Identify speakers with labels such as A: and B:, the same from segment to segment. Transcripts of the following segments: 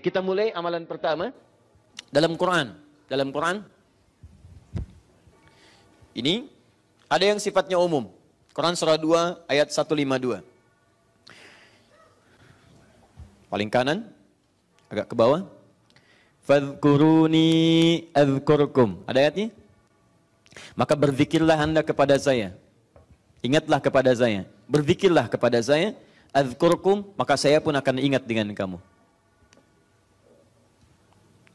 A: Kita mulai amalan pertama dalam Quran. Dalam Quran ini ada yang sifatnya umum. Quran surah 2 ayat 152. Paling kanan, agak ke bawah. Fadhkuruni adzkurkum. Ada ayatnya? Maka berzikirlah anda kepada saya. Ingatlah kepada saya. Berzikirlah kepada saya. Adzkurkum, maka saya pun akan ingat dengan kamu.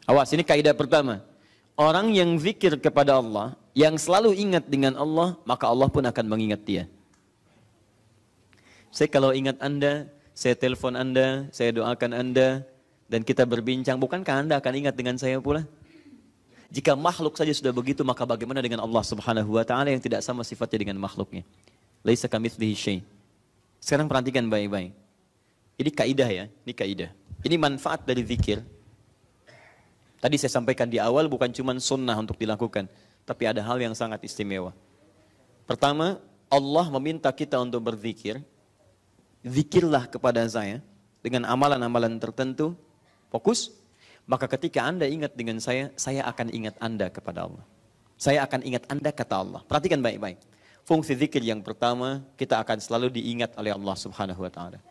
A: Awas, ini kaidah pertama. Orang yang zikir kepada Allah, yang selalu ingat dengan Allah, maka Allah pun akan mengingat dia. Saya kalau ingat anda, saya telepon anda, saya doakan anda, dan kita berbincang, bukankah anda akan ingat dengan saya pula? Jika makhluk saja sudah begitu, maka bagaimana dengan Allah subhanahu wa ta'ala yang tidak sama sifatnya dengan makhluknya? Laisa kamitslihi syai'. Sekarang perhatikan baik-baik. Ini kaidah ya, ini kaidah. Ini manfaat dari zikir. Tadi saya sampaikan di awal bukan cuma sunnah untuk dilakukan, tapi ada hal yang sangat istimewa. Pertama, Allah meminta kita untuk berzikir. Zikirlah kepada saya dengan amalan-amalan tertentu, fokus. Maka ketika anda ingat dengan saya akan ingat anda kepada Allah. Saya akan ingat anda kata Allah. Perhatikan baik-baik. Fungsi zikir yang pertama, kita akan selalu diingat oleh Allah subhanahu wa ta'ala.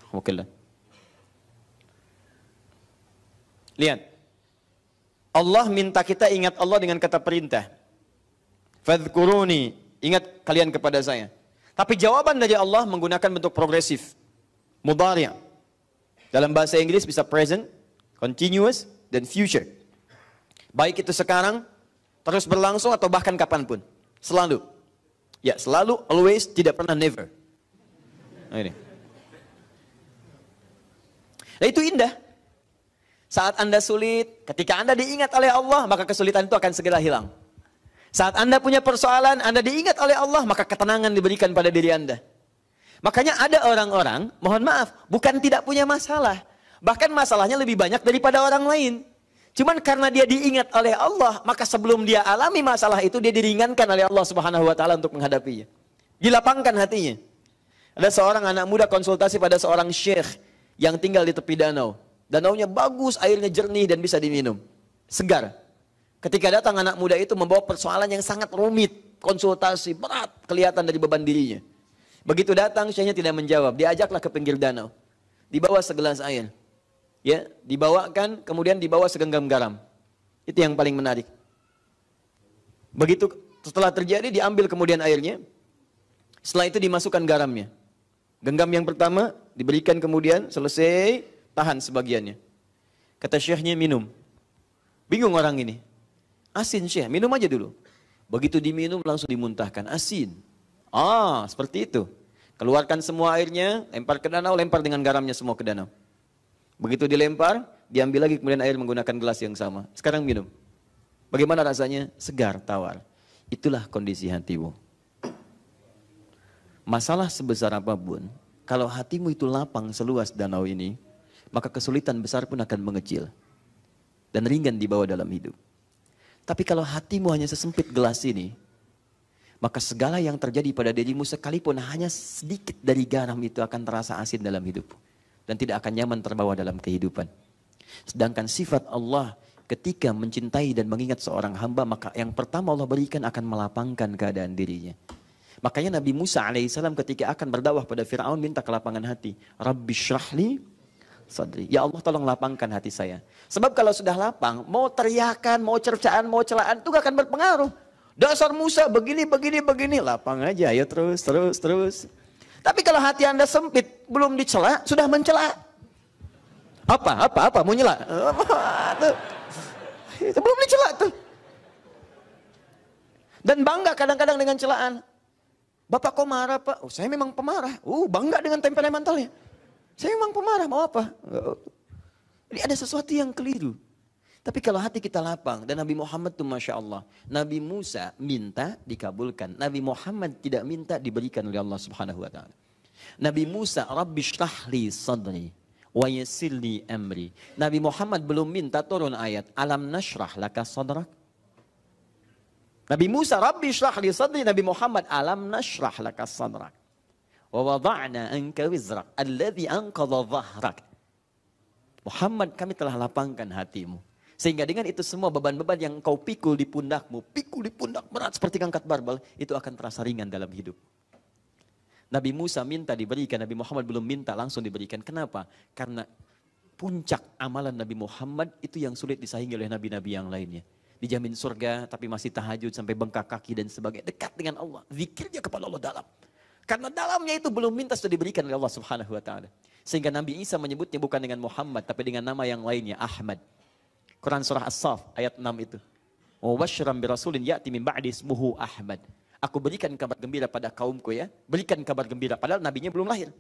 A: Oke. Lihat. Allah minta kita ingat Allah dengan kata perintah. Fadhkuruni, ingat kalian kepada saya. Tapi jawaban dari Allah menggunakan bentuk progresif. Mudhari'. Dalam bahasa Inggris bisa present, continuous, dan future. Baik itu sekarang, terus berlangsung atau bahkan kapanpun. Selalu. Ya, selalu, always, tidak pernah, never. Nah, ini. Nah, itu indah. Saat anda sulit, ketika anda diingat oleh Allah, maka kesulitan itu akan segera hilang. Saat anda punya persoalan, anda diingat oleh Allah, maka ketenangan diberikan pada diri anda. Makanya ada orang-orang, mohon maaf, bukan tidak punya masalah. Bahkan masalahnya lebih banyak daripada orang lain. Cuman karena dia diingat oleh Allah, maka sebelum dia alami masalah itu, dia diringankan oleh Allah subhanahu wa ta'ala untuk menghadapinya. Dilapangkan hatinya. Ada seorang anak muda konsultasi pada seorang syekh yang tinggal di tepi danau. Danaunya bagus, airnya jernih dan bisa diminum. Segar. Ketika datang anak muda itu membawa persoalan yang sangat rumit. Konsultasi, berat, kelihatan dari beban dirinya. Begitu datang, syekhnya tidak menjawab. Diajaklah ke pinggir danau. Dibawa segelas air. Ya, dibawakan, kemudian dibawa segenggam garam. Itu yang paling menarik. Begitu setelah terjadi, diambil kemudian airnya. Setelah itu dimasukkan garamnya. Genggam yang pertama, diberikan kemudian, selesai, tahan sebagiannya. Kata syekhnya, minum. Bingung orang ini. Asin syekh, minum aja dulu. Begitu diminum langsung dimuntahkan, asin. Ah, seperti itu. Keluarkan semua airnya, lempar ke danau, lempar dengan garamnya semua ke danau. Begitu dilempar, diambil lagi kemudian air menggunakan gelas yang sama. Sekarang minum. Bagaimana rasanya? Segar, tawar. Itulah kondisi hatimu. Masalah sebesar apapun, kalau hatimu itu lapang seluas danau ini, maka kesulitan besar pun akan mengecil. Dan ringan dibawa dalam hidup. Tapi kalau hatimu hanya sesempit gelas ini, maka segala yang terjadi pada dirimu sekalipun hanya sedikit dari garam itu akan terasa asin dalam hidupmu. Dan tidak akan nyaman terbawa dalam kehidupan. Sedangkan sifat Allah ketika mencintai dan mengingat seorang hamba, maka yang pertama Allah berikan akan melapangkan keadaan dirinya. Makanya Nabi Musa alaihissalam ketika akan berdakwah pada Fir'aun minta kelapangan hati. Rabbi syrahli sadri. Ya Allah tolong lapangkan hati saya. Sebab kalau sudah lapang, mau teriakan, mau cercaan, mau celaan, itu gak akan berpengaruh. Dasar Musa begini. Lapang aja, ayo terus. Tapi kalau hati anda sempit, belum dicela, sudah mencela. Apa? Mau nyela? Itu belum dicela tuh. Dan bangga kadang-kadang dengan celaan. Bapak kok marah pak? Oh saya memang pemarah. Bangga dengan temperamentalnya. Saya memang pemarah, mau apa? Jadi ada sesuatu yang keliru. Tapi kalau hati kita lapang, dan Nabi Muhammad itu Masya Allah. Nabi Musa minta dikabulkan. Nabi Muhammad tidak minta diberikan oleh Allah subhanahu wa ta'ala. Nabi Musa, Rabbi syrahli sadri, wa yassirli amri. Nabi Muhammad belum minta turun ayat, alam nashrah laka sadrak. Nabi Musa, Rabbi syrahli sadri. Nabi Muhammad, alam nashrah laka sadrak. Wa wada'na anka wizrak, alladhi anqadha dhahrak. Muhammad, kami telah lapangkan hatimu. Sehingga dengan itu semua beban-beban yang kau pikul di pundakmu, pikul di pundak berat seperti angkat barbel, itu akan terasa ringan dalam hidup. Nabi Musa minta diberikan, Nabi Muhammad belum minta langsung diberikan. Kenapa? Karena puncak amalan Nabi Muhammad itu yang sulit disaingi oleh nabi-nabi yang lainnya. Dijamin surga tapi masih tahajud sampai bengkak kaki dan sebagainya. Dekat dengan Allah, zikirnya kepada Allah dalam. Karena dalamnya itu belum minta sudah diberikan oleh Allah Subhanahu wa taala. Sehingga Nabi Isa menyebutnya bukan dengan Muhammad tapi dengan nama yang lainnya, Ahmad. Quran surah As-Saff ayat 6 itu. Wa basyyiran bi rasulin ya'ti min ba'di ismuhu Ahmad. Aku berikan kabar gembira pada kaumku ya. Berikan kabar gembira padahal nabinya belum lahir.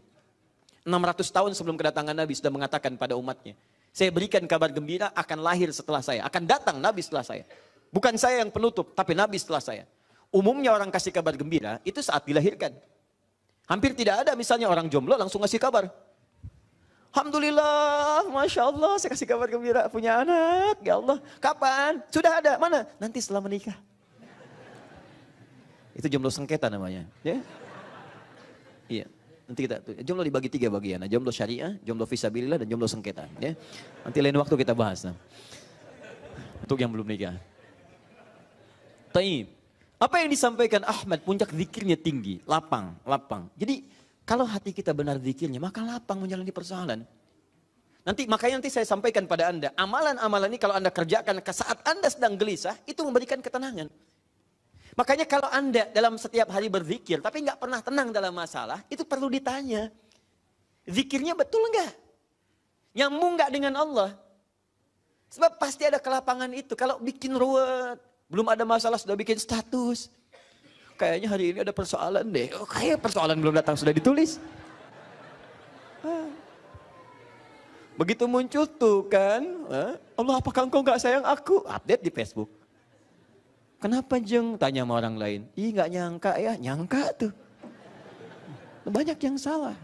A: 600 tahun sebelum kedatangan Nabi sudah mengatakan pada umatnya, saya berikan kabar gembira akan lahir setelah saya, akan datang Nabi setelah saya. Bukan saya yang penutup, tapi Nabi setelah saya. Umumnya orang kasih kabar gembira itu saat dilahirkan. Hampir tidak ada misalnya orang jomblo langsung ngasih kabar. Alhamdulillah, Masya Allah, saya kasih kabar gembira, punya anak, ya Allah. Kapan? Sudah ada, mana? Nanti setelah menikah. Itu jomblo sengketa namanya. Ya? Iya, nanti kita, jomblo dibagi 3 bagian. Jomblo syariah, jomblo fisabilillah, dan jomblo sengketa. Ya? Nanti lain waktu kita bahas. Nah. Untuk yang belum nikah. Taib. Apa yang disampaikan Ahmad, puncak zikirnya tinggi, lapang, lapang. Jadi, kalau hati kita benar zikirnya, maka lapang menjalani persoalan. Makanya nanti saya sampaikan pada Anda, amalan-amalan ini kalau Anda kerjakan saat Anda sedang gelisah, itu memberikan ketenangan. Makanya kalau Anda dalam setiap hari berzikir, tapi nggak pernah tenang dalam masalah, itu perlu ditanya. Zikirnya betul nggak? Nyambung nggak dengan Allah? Sebab pasti ada kelapangan itu. Kalau bikin ruwet, belum ada masalah sudah bikin status. Kayaknya hari ini ada persoalan deh. Oh, kayak persoalan belum datang sudah ditulis. Begitu muncul tuh kan, Allah apakah engkau gak sayang aku? Update di Facebook. Kenapa Jeng? Tanya sama orang lain. Ih gak nyangka ya, nyangka tuh. Banyak yang salah.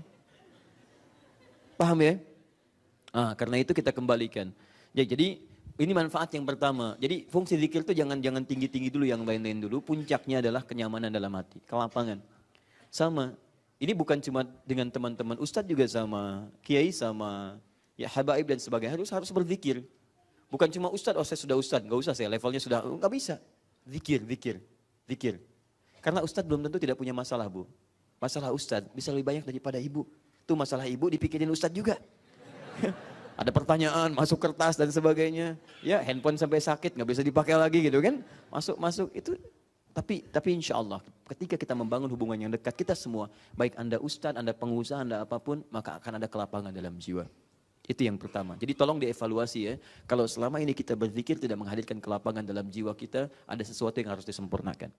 A: Paham ya? Karena itu kita kembalikan. Ya, jadi ini manfaat yang pertama. Jadi fungsi zikir itu jangan tinggi-tinggi dulu, yang lain-lain dulu. Puncaknya adalah kenyamanan dalam hati, kelapangan. Sama. Ini bukan cuma dengan teman-teman, ustadz juga sama, kiai sama, ya habaib dan sebagainya. Harus berzikir. Bukan cuma ustadz, oh saya sudah ustadz, nggak usah saya levelnya sudah, nggak bisa. Zikir. Karena ustadz belum tentu tidak punya masalah, Bu. Masalah ustadz bisa lebih banyak daripada ibu. Itu masalah ibu dipikirin ustadz juga. Ada pertanyaan, masuk kertas dan sebagainya. Ya, handphone sampai sakit, nggak bisa dipakai lagi gitu kan. Masuk itu. Tapi insya Allah ketika kita membangun hubungan yang dekat, kita semua, baik Anda ustadz, Anda pengusaha, Anda apapun, maka akan ada kelapangan dalam jiwa. Itu yang pertama. Jadi tolong dievaluasi ya. Kalau selama ini kita berzikir tidak menghadirkan kelapangan dalam jiwa kita, ada sesuatu yang harus disempurnakan.